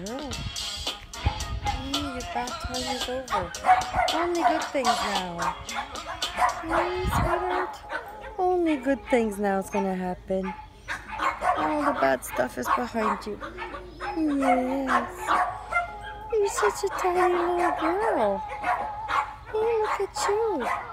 girl. Your bath time is over. Only good things now. Sweetheart. Only good things now is gonna happen. All the bad stuff is behind you. Yes. You're such a tiny little girl. Hey, look at you.